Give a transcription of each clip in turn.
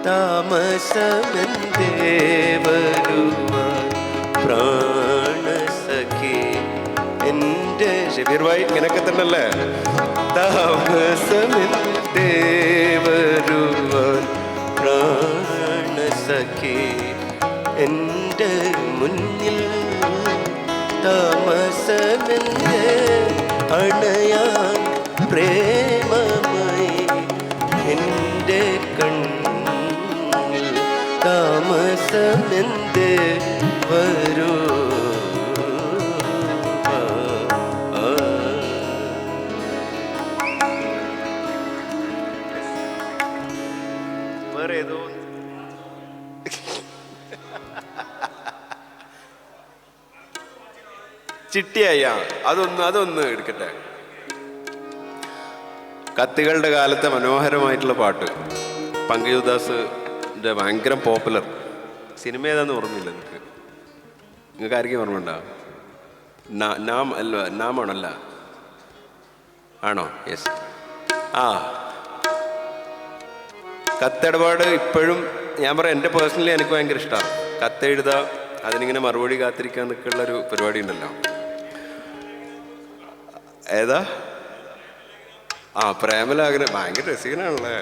താമസമെന്തേ വരുവാൻ പ്രാണസഖി എൻ്റെ ഷബീർ ഭായി ഇങ്ങനെയൊക്കെ തന്നെയല്ലേ? താമസമെന്തേ വരുവാൻ പ്രാണസഖി എൻ്റെ മുന്നിൽ താമസമെന്തേ അണയാൻ പ്രേമമായി എൻ്റെ കണ്ണിൽ താമസമെന്തേ വരൂ വേറെ ഏതോ ചിട്ടിയായ അതൊന്ന് എടുക്കട്ടെ. കത്തികളുടെ കാലത്തെ മനോഹരമായിട്ടുള്ള പാട്ട് പങ്കജുദാസിന്റെ ഭയങ്കര പോപ്പുലർ. സിനിമ ഏതാന്ന് ഓർമ്മയില്ല നിങ്ങൾക്ക് ആയിരിക്കും ഓർമ്മയുണ്ടോ? നാമാണല്ല ആണോ? യെസ്. കത്തിടപാട് ഇപ്പോഴും ഞാൻ പറയാം, എൻ്റെ പേഴ്സണലി എനിക്ക് ഭയങ്കര ഇഷ്ടമാണ്. കത്തെഴുതുക, അതിനിങ്ങനെ മറുപടി കാത്തിരിക്കാൻ നിൽക്കുള്ളൊരു പരിപാടി ഉണ്ടല്ലോ. ഏതാ? പ്രേമലാഗ്രഹം. ഭയങ്കര രസികനാണല്ലേ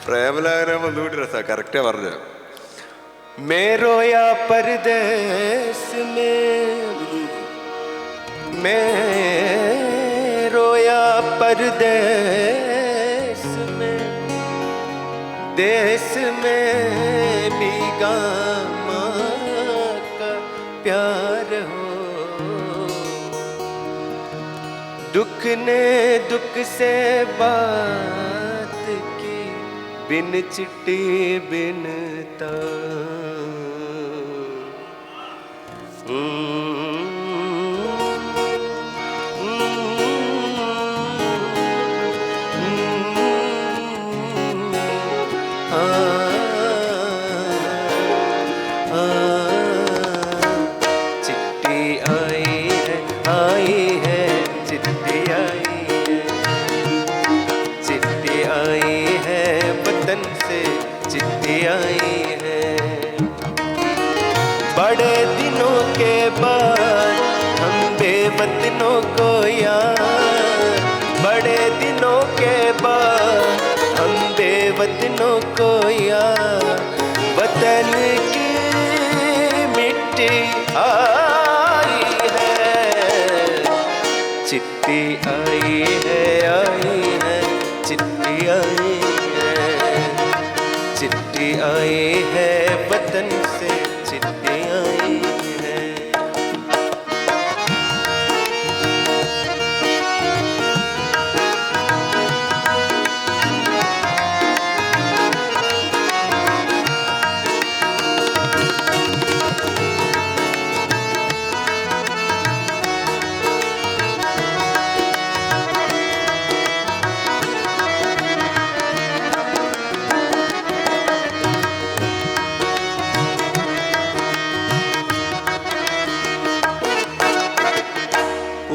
പ്രേമലാഗ്രഹം. ഒന്നുകൂടി രസമാണ്. കറക്റ്റാ പറഞ്ഞത്. മേരോയാ പരദേശ് മേരോയാ പരദേശ് देश में बीगा माँ का प्यार हो, दुख ने दुख से बात की बिन चिट्ठी बिन चिट्ठी आई है चिट्ठी आई है, चिट्ठी आई है वतन से चिट्ठी आई है। बड़े दिनों के बाद हम बेवतनों को याद, बड़े दिनों के बाद हम बेवतनों को याद, वतन की मिट्टी आई है, चिट्ठी आई है चिट्ठी आई है, चिट्ठी आई है वतन से चिट्ठी आई है।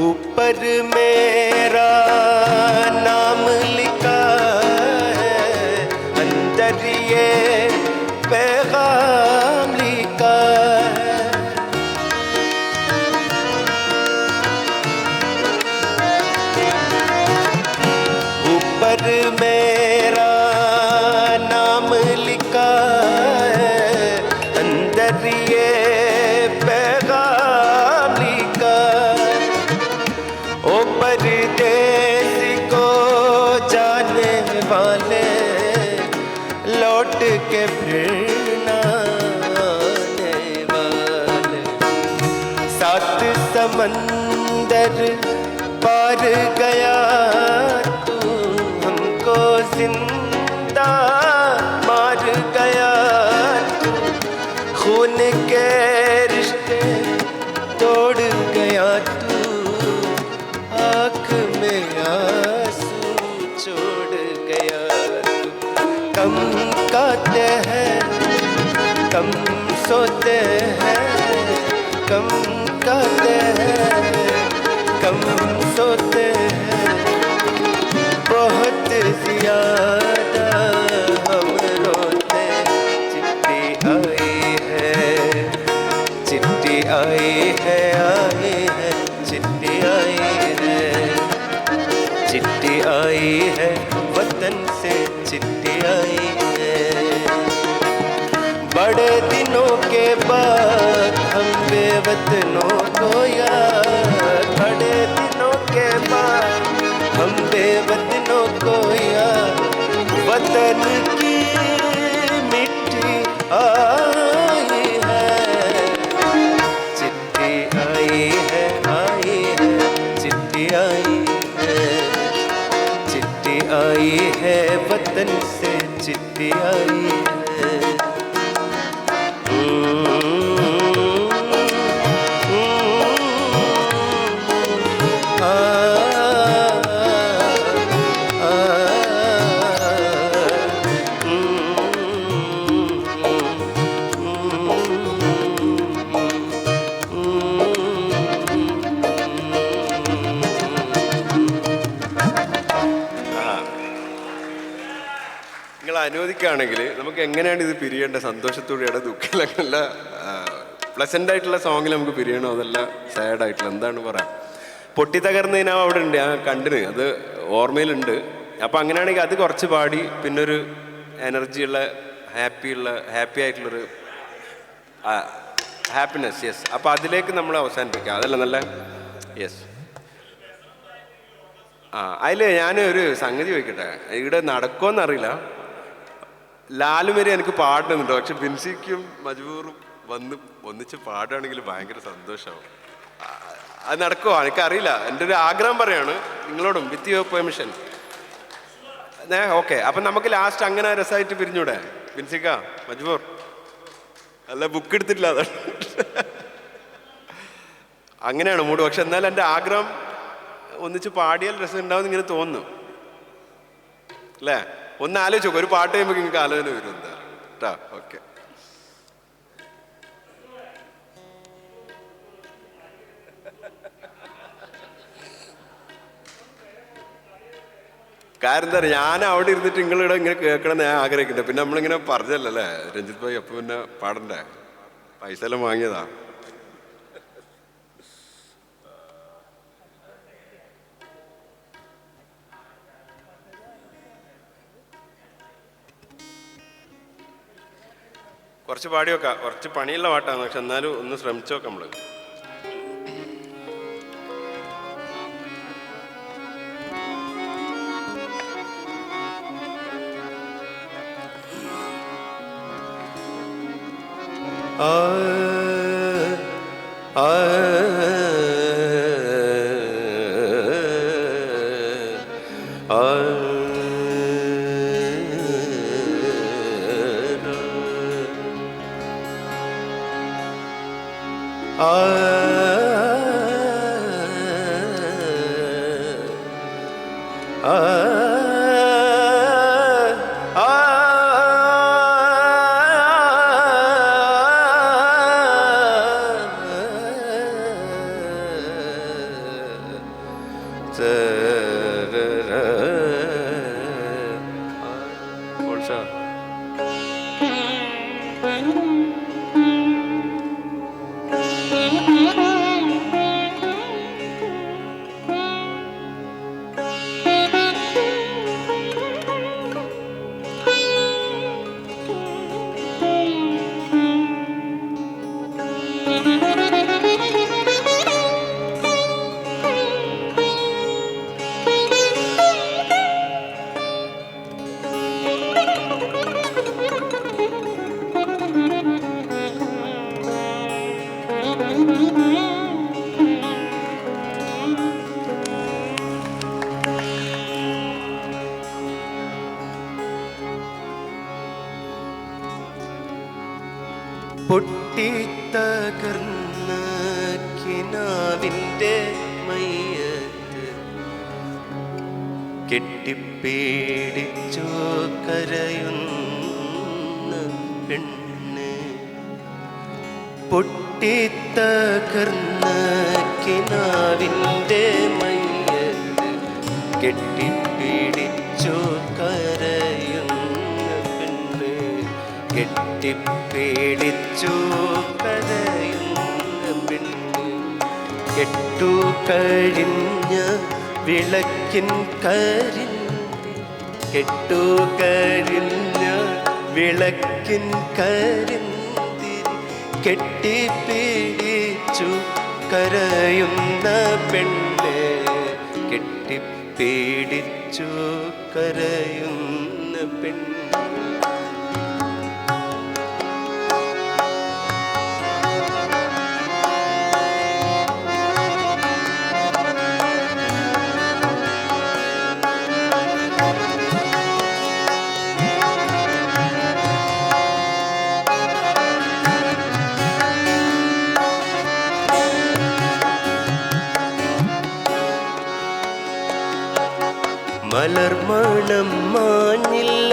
ऊपर मेरा नाम लिखा है, अंदर ये पैगाम लिखा है। ऊपर मेरा नाम लिखा है, अंदर ये पैगाम लिखा है। ओ परदेस को जाने वाले लौट के फिर ना आने वाले, सात समंदर पार गया तू हमको जिंदा मार गया तू, खून के रिश्ते तोड़ गया तू, आँख में आंसू छोड़ गया तू। कम खाते हैं कम सोते हैं, कम खाते हैं कम सोते हैं, बहुत ज्यादा हम आई है चिट्ठी आई है, चिट्ठी आई है वतन से चिट्ठी आई है। बड़े दिनों के बाद हम बेवतनों को याद, बड़े दिनों के बाद हम बेवतनों को याद, वतन की मिट्टी आई है, चिट्ठी आई है चिट्ठी आई है, चिट्ठी आई है वतन से चिट्ठी आई है। നിങ്ങൾ അനുവദിക്കുകയാണെങ്കിൽ നമുക്ക് എങ്ങനെയാണ് ഇത് പിരിയേണ്ട? സന്തോഷത്തോടെയാണ്, ദുഃഖമില്ല, പ്ലസൻ്റ് ആയിട്ടുള്ള സോങ്ങിൽ നമുക്ക് പിരിയണോ അതല്ല സാഡായിട്ടുള്ള എന്താണ് പറയാം? പൊട്ടിത്തകർന്നതിനാ അവിടെ ഉണ്ട്, ആ കണ്ടിന്, അത് ഓർമ്മയിലുണ്ട്. അപ്പം അങ്ങനെയാണെങ്കിൽ അത് കുറച്ച് പാടി പിന്നൊരു എനർജിയുള്ള ഹാപ്പി ആയിട്ടുള്ളൊരു ഹാപ്പിനെസ്. യെസ്, അപ്പം അതിലേക്ക് നമ്മൾ അവസാനിപ്പിക്കാം, അതല്ല നല്ല? യെസ്. അതിൽ ഞാൻ ഒരു സംഗതി ചോദിക്കട്ടെ, ഇവിടെ നടക്കുമെന്നറിയില്ല. ലാലും വരെ എനിക്ക് പാടണമെന്നുണ്ടോ, പക്ഷെ ബിൻസിക്കും മജ്ബൂറും വന്ന് ഒന്നിച്ച് പാടുകയാണെങ്കിൽ ഭയങ്കര സന്തോഷമാവും. അത് നടക്കുമോ എനിക്കറിയില്ല, എൻ്റെ ഒരു ആഗ്രഹം പറയാണ് നിങ്ങളോടും, വിത്ത് യുവർ പെർമിഷൻ. ഓക്കെ, അപ്പം നമുക്ക് ലാസ്റ്റ് അങ്ങനെ രസമായിട്ട് പിരിഞ്ഞൂടെ? ബിൻസിക്ക, മജ്ബൂർ, അല്ല ബുക്ക് എടുത്തിട്ടില്ല, അതാണ് അങ്ങനെയാണ് മൂഡ്. പക്ഷെ എന്നാലും എൻ്റെ ആഗ്രഹം ഒന്നിച്ച് പാടിയാൽ രസം ഉണ്ടാവും ഇങ്ങനെ തോന്നുന്നു അല്ലേ? ഒന്ന് ആലോചിച്ചോ, ഒരു പാട്ട് കഴിയുമ്പോൾ നിങ്ങൾക്ക് ആലോചന വരും എന്താ കേട്ടോ? ഓക്കെ. കാരണം എന്താ പറയുക, ഞാൻ അവിടെ ഇരുന്നിട്ട് നിങ്ങളിവിടെ ഇങ്ങനെ കേൾക്കണം ഞാൻ ആഗ്രഹിക്കുന്നുണ്ട്. പിന്നെ നമ്മളിങ്ങനെ പറഞ്ഞല്ലേ രഞ്ജിത്ത് ഭായി, അപ്പം പിന്നെ പാടണ്ടേ, പൈസ എല്ലാം വാങ്ങിയതാ. കുറച്ച് പാടി വെക്കാം, കുറച്ച് പണിയുള്ള പാട്ടാണ്, പക്ഷെ എന്നാലും ഒന്ന് ശ്രമിച്ചു നോക്കാം നമ്മള്. പൊട്ടിത്തകർന്ന കിനാവിൻ്റെ മയ്യത്ത് കെട്ടിപ്പേടിച്ചു കരയുന്ന പെണ്ണ്, പൊട്ടിത്തകർന്ന കിനാവിൻ്റെ മയ്യത്ത് കെട്ടിപ്പേടിച്ചു കരയുന്ന പെണ്ണ്, കെട്ടിപ്പേടിച്ചു കരയുന്ന പെണ്ണ്. കെട്ടു കഴിഞ്ഞ വിളക്കിൻ കരിന്തിരി കെട്ടു കഴിഞ്ഞ വിളക്കിൻ കരിന്തിരി കെട്ടിപ്പിടിച്ചു കരയുന്ന പെണ്ണെ കെട്ടിപ്പിടിച്ചു കരയുന്ന പെണ്ണ്. മലർമണം മാഞ്ഞില്ല,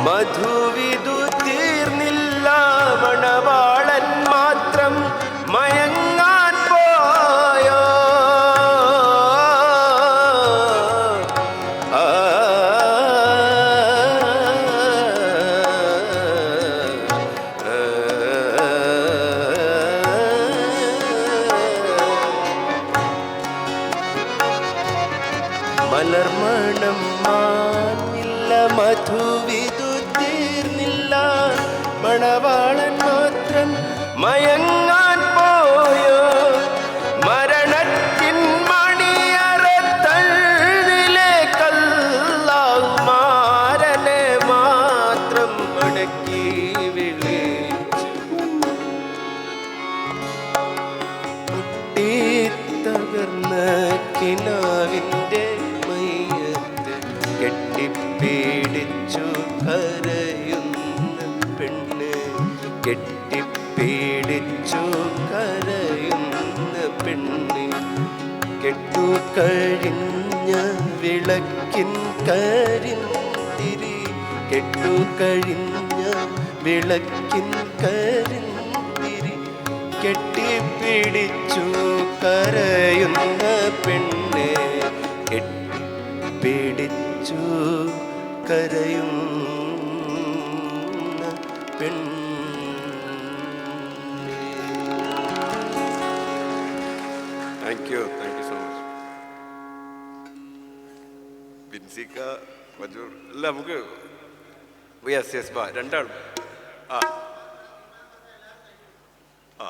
മധുവിധു തീർന്നില്ല, മണവാളൻ മാത്രം മയങ്ങാൻ പോയോ. മലർമണം മാഞ്ഞില്ല, മധുവിധു തീർന്നില്ല, മണവാളൻ മാത്രം മയങ്ങാൻ പോയോ. മരണത്തിൻ മണിയറത്തള്ളിലേക്കല്ലാഹു മാരനെ മാത്രം മടക്കി വിളിച്ചു. പൊട്ടിത്തകർന്ന കിനാവിൻ്റെ കെട്ടിപ്പിടിച്ചു കരയുന്ന പെണ്ണ് കെട്ടിപ്പിടിച്ചു കരയുന്ന പെണ്ണ്. കെട്ടു കഴിഞ്ഞ വിളക്കിൻ കരിന്തിരി കെട്ടു കഴിഞ്ഞ വിളക്കിൻ കരിന്തിരി കെട്ടിപ്പിടിച്ചു കരയുന്ന പെണ്ണ് കെട്ടിപ്പിടിച്ചു കരയുന്ന പെണ്ണ്. Thank you so much. ബിൻസിക്ക മജൂർ അല്ല നമുക്ക് യെസ് ബാ രണ്ടാളും ആ ആ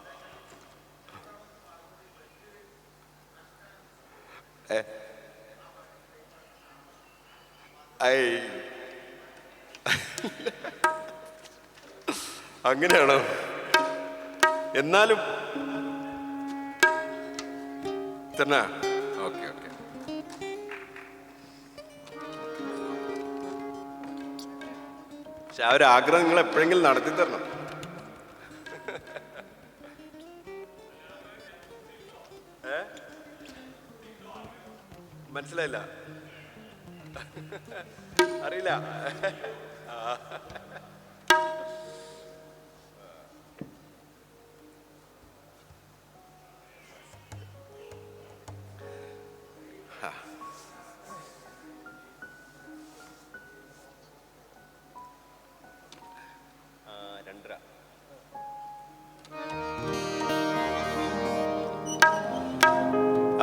അങ്ങനെയാണോ? എന്നാലും തന്നെ ഓക്കെ. പക്ഷെ ആ ഒരു ആഗ്രഹം നിങ്ങൾ എപ്പോഴെങ്കിലും നടത്തി തരണം. മനസ്സിലായില്ല? അറിയില്ല.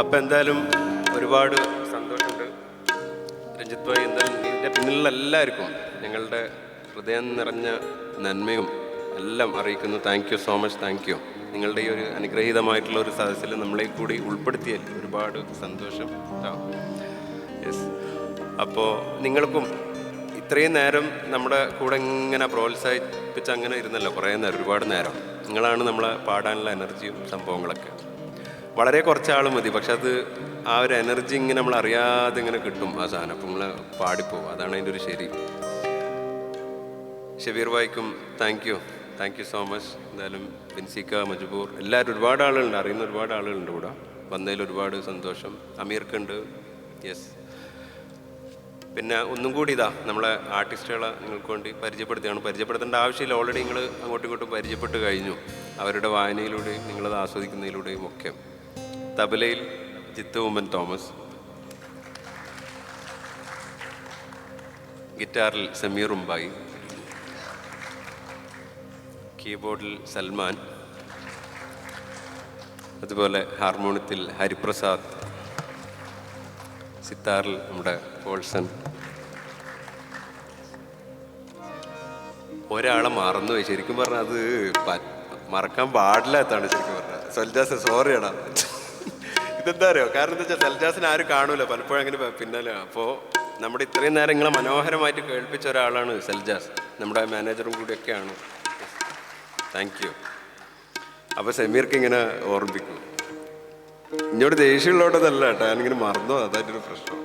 അപ്പം എന്തായാലും ഒരുപാട് സന്തോഷമുണ്ട് രഞ്ജിത്ത് ഭായി. എന്തായാലും ഇതിൻ്റെ പിന്നിലുള്ള എല്ലാവർക്കും ഞങ്ങളുടെ ഹൃദയം നിറഞ്ഞ നന്മയും എല്ലാം അറിയിക്കുന്നു. Thank you so much. Thank you. നിങ്ങളുടെ ഈ ഒരു അനുഗ്രഹീതമായിട്ടുള്ള ഒരു സദസ്സിൽ നമ്മളെ കൂടി ഉൾപ്പെടുത്തിയതിൽ ഒരുപാട് സന്തോഷം. യെസ്. അപ്പോൾ നിങ്ങൾക്കും ഇത്രയും നേരം നമ്മുടെ കൂടെ ഇങ്ങനെ പ്രോത്സാഹിപ്പിച്ച് അങ്ങനെ ഇരുന്നല്ലോ കുറേ നേരം, ഒരുപാട് നേരം. നിങ്ങളാണ് നമ്മളെ പാടാനുള്ള എനർജിയും സംഭവങ്ങളൊക്കെ. വളരെ കുറച്ചാൾ മതി, പക്ഷെ അത് ആ ഒരു എനർജി ഇങ്ങനെ നമ്മൾ അറിയാതെ ഇങ്ങനെ കിട്ടും ആ സാധനം. അപ്പം നമ്മൾ പാടിപ്പോവും. അതാണ് അതിൻ്റെ ഒരു ശരി. ഷബീർ ഭായിക്കും താങ്ക് യു സോ മച്ച്. എന്തായാലും ബിൻസിക്ക, മജ്ബൂർ, എല്ലാവരും ഒരുപാട് ആളുകളുണ്ട്, അറിയുന്ന ഒരുപാട് ആളുകളുണ്ട് ഇവിടെ വന്നതിൽ ഒരുപാട് സന്തോഷം. അമീർക്കുണ്ട്. യെസ്. പിന്നെ ഒന്നും കൂടി നമ്മളെ ആർട്ടിസ്റ്റുകളെ നിങ്ങൾക്ക് വേണ്ടി പരിചയപ്പെടുത്തേണ്ട ആവശ്യമില്ല. ഓൾറെഡി നിങ്ങൾ അങ്ങോട്ടും ഇങ്ങോട്ടും പരിചയപ്പെട്ട് കഴിഞ്ഞു. അവരുടെ വായനയിലൂടെയും നിങ്ങളത് ആസ്വദിക്കുന്നതിലൂടെയും ഒക്കെ. തബലയിൽ ജിത്തു ഉമ്മൻ തോമസ്, ഗിറ്റാറിൽ സമീർ ഉമ്പായി, കീബോർഡിൽ സൽമാൻ, അതുപോലെ ഹാർമോണിയത്തിൽ ഹരിപ്രസാദ്, സിത്താറിൽ നമ്മുടെ പോൾസൺ. ഒരാളെ മറന്നുപോയി. ശരിക്കും പറഞ്ഞാൽ അത് മറക്കാൻ പാടില്ലാത്താണ് ശരിക്കും പറഞ്ഞാൽ. സൽജാസ് സോറിയാടാ. ഇതെന്താ അറിയോ, കാരണം എന്താ വെച്ചാൽ സൽജാസിന് ആരും കാണൂല, പലപ്പോഴും അങ്ങനെ പിന്നാലെ. അപ്പോൾ നമ്മുടെ ഇത്രയും നേരം നിങ്ങളെ മനോഹരമായിട്ട് കേൾപ്പിച്ച ഒരാളാണ് സൽജാസ്, നമ്മുടെ മാനേജറും കൂടിയൊക്കെയാണ്. Thank you. അപ്പോൾ സമീർക്ക് ഇങ്ങനെ ഓർമ്മിപ്പിക്കും. ഇങ്ങോട്ട് ദേഷ്യമുള്ളതല്ല കേട്ടോ, ഞാനിങ്ങനെ മറന്നോ, അതായിട്ടൊരു പ്രശ്നം.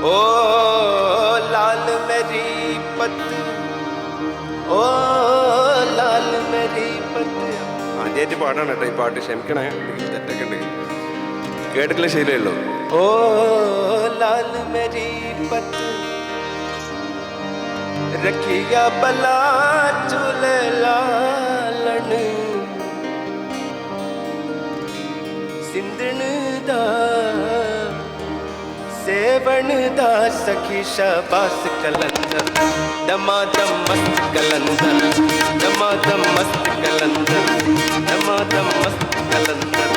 ओ लाल मेरी पत, ओ लाल मेरी पत. ആദ്യമായിട്ട് പാടാണ് കേട്ടോ ഈ പാട്ട്, ക്ഷമിക്കണേ തെറ്റൊക്കെ ഉണ്ടെങ്കിൽ. കേട്ടിട്ടില്ല ശരിയല്ലോ. ओ लाल मेरी पत रखिया बला चूले लालन सिंधन दा सेवन दा सखी शाबास कलंदर दमादम मस्त कलंदर दमादम मस्त कलंदर दमादम मस्त कलंदर.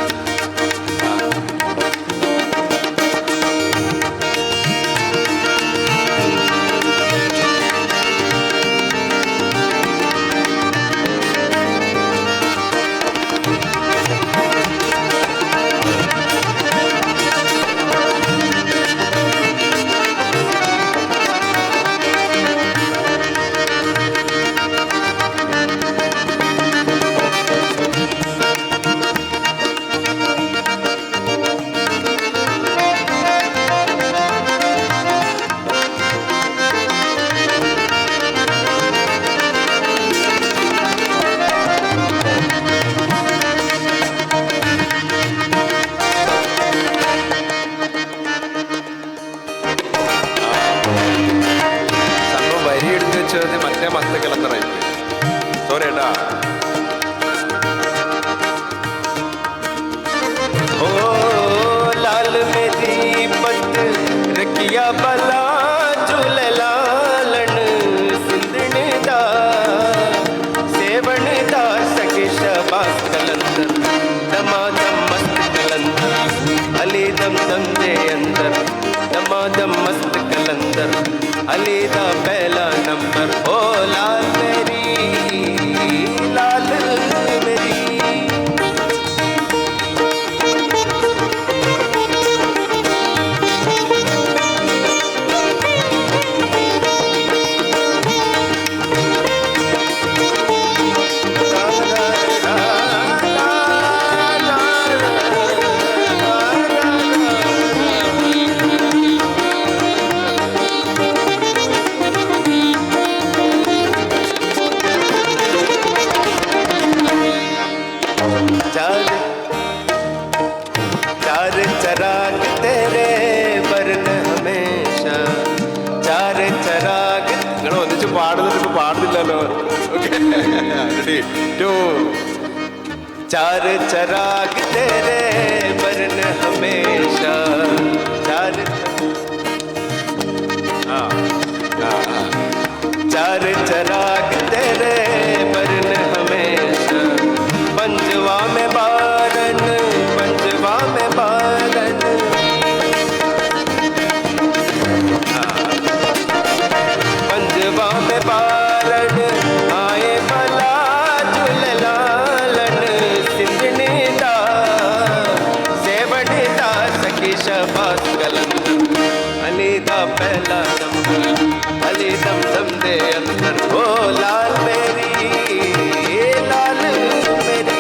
മറ്റേ മസ്ത് കലന്തറായി സോറി ഏട്ടാ. ओ लाल मेरी पत रखिया बला झूल लालन सिंधन दा सेवन दा सखी शाबास कलंदर दमादम मस्त कलंदर अली दम दम दे अंदर दमादम मस्त कलंदर अली दा पहला नंबर. ओ लाल मेरी लाल मेरी चार चराग तेरे वरन हमेशा चार चराग. നിങ്ങൾ ഒന്നിച്ച് പാടുന്നിട്ട് പാടുന്നില്ലല്ലോ. Ready to. चार चराग तेरे वरन हमेशा चार चार चराग तेरे वरन हमेशा पंजवा में बारन पंजवा में बारन पंजवा में बारन आए बला झूल लालन सिंधन दा सेवन दा शहबाज कलंदर अली दा पहला नंबर अली दम दम दे अंदर ओ लाल मेरी लाल मेरी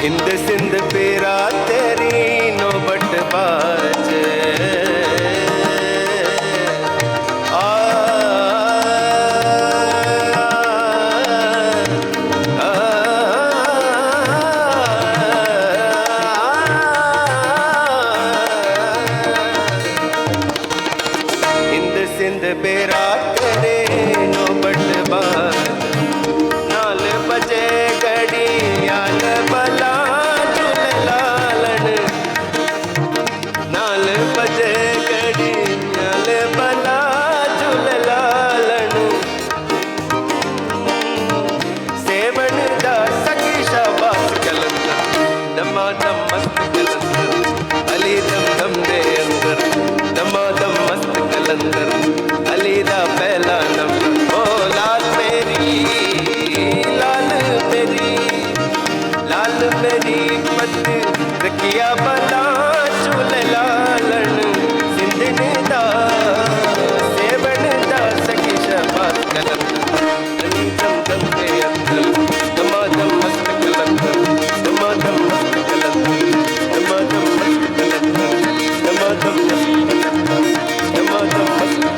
हिंद सिंध पेरा तेरी नौबत बाज आ, आ, हिंद सिंध पेरा तेरे नौबत बाज नाल बजे घड़ी याल बला नाल बजे घड़ी नाल बला झूललालन सेवन दा सखी शहबाज कलंदर दमादम मस्त कलंदर अली दम दम दे अंदर दमादम मस्त कलंदर अली दा पहला नंबर ओ लाल मेरी मत रखिया बला झूललालन सिंधने दा सेवन दा सखी शहबाज कलंदर अली दम दम दे अंदर दमादम मस्त कलंदर दमादम मस्त कलंदर दमादम मस्त कलंदर दमादम मस्त कलंदर दमादम मस्त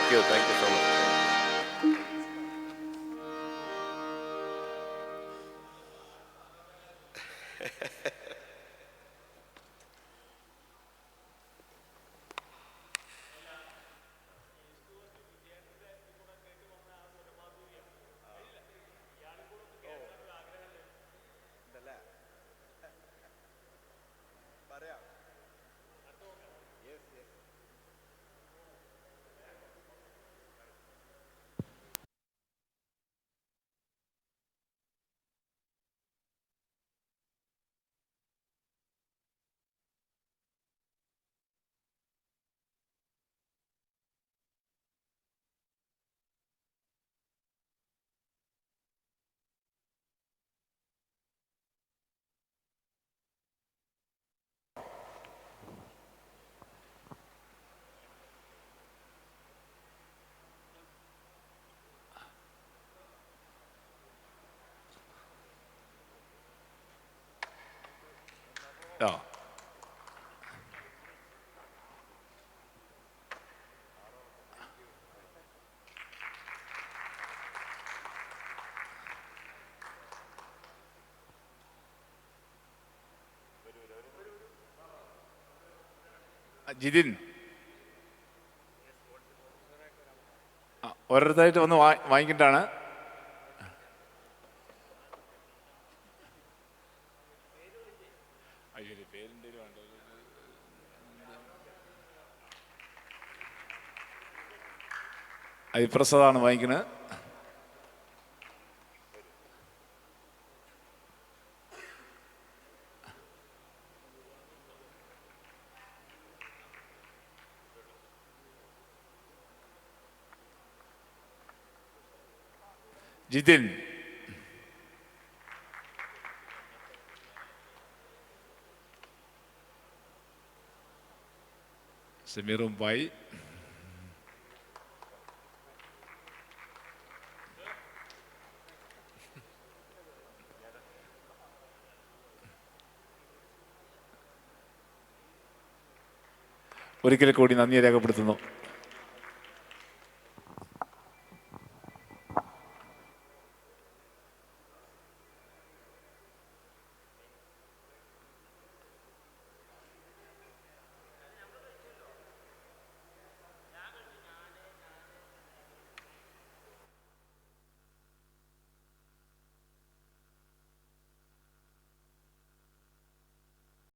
Thank you so much. Ja. Jithin ഓരോരുത്തരായിട്ട് വന്ന് വാങ്ങിക്കിട്ടാണ്. അതിപ്രസാദാണ് വാങ്ങിക്കുന്നത്. ജിതിൻ സമീറും ഭായി ഒരിക്കൽ കൂടി നന്ദി രേഖപ്പെടുത്തുന്നു.